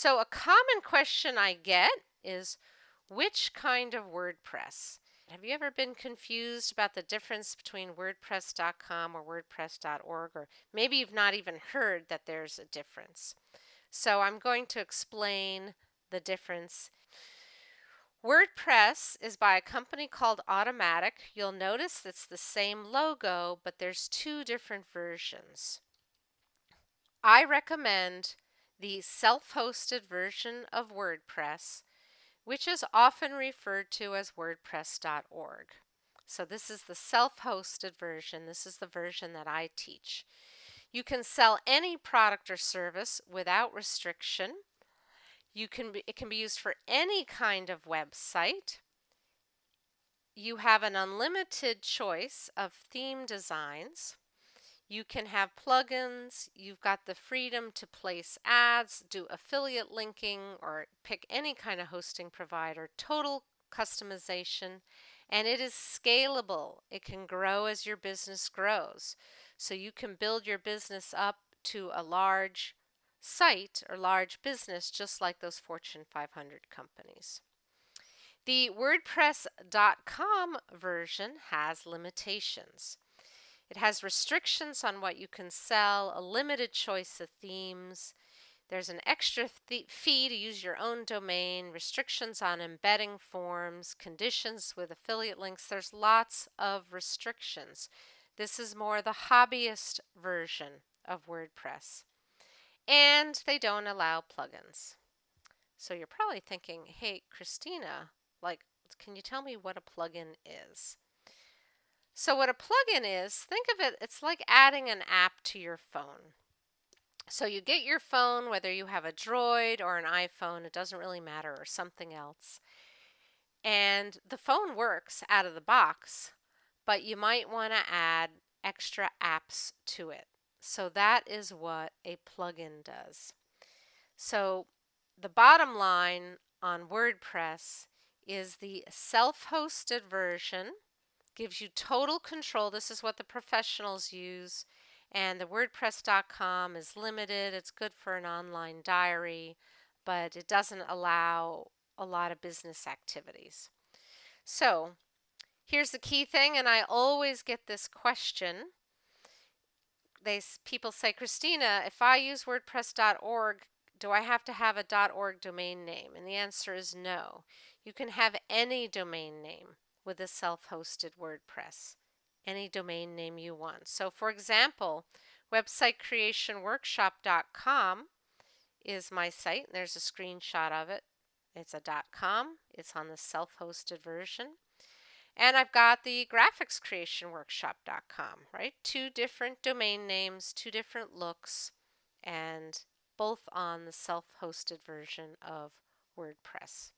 So a common question I get is, which kind of WordPress? Have you ever been confused about the difference between WordPress.com or WordPress.org, or maybe you've not even heard that there's a difference? So I'm going to explain the difference. WordPress is by a company called Automatic. You'll notice it's the same logo, but there's two different versions. I recommend the self-hosted version of WordPress, which is often referred to as WordPress.org. So this is the self-hosted version. This is the version that I teach. You can sell any product or service without restriction. It can be used for any kind of website. You have an unlimited choice of theme designs. You can have plugins. You've got the freedom to place ads, do affiliate linking, or pick any kind of hosting provider, total customization, and it is scalable. It can grow as your business grows. So you can build your business up to a large site or large business just like those Fortune 500 companies. The WordPress.com version has limitations. It has restrictions on what you can sell, a limited choice of themes. There's an extra fee to use your own domain, restrictions on embedding forms, conditions with affiliate links. There's lots of restrictions. This is more the hobbyist version of WordPress. And they don't allow plugins. So you're probably thinking, hey, Christina, can you tell me what a plugin is? So what a plugin is, think of it, it's like adding an app to your phone. So you get your phone, whether you have a Droid or an iPhone, it doesn't really matter, or something else. And the phone works out of the box, but you might want to add extra apps to it. So that is what a plugin does. So the bottom line on WordPress is the self-hosted version gives you total control. This is what the professionals use. And the WordPress.com is limited. It's good for an online diary, but it doesn't allow a lot of business activities. So here's the key thing, and I always get this question. People say, Christina, if I use WordPress.org, do I have to have a .org domain name? And the answer is no. You can have any domain name with a self-hosted WordPress, any domain name you want. So for example, websitecreationworkshop.com is my site, and there's a screenshot of it. It's a .com. It's on the self-hosted version. And I've got the graphicscreationworkshop.com, right? Two different domain names, two different looks, and both on the self-hosted version of WordPress.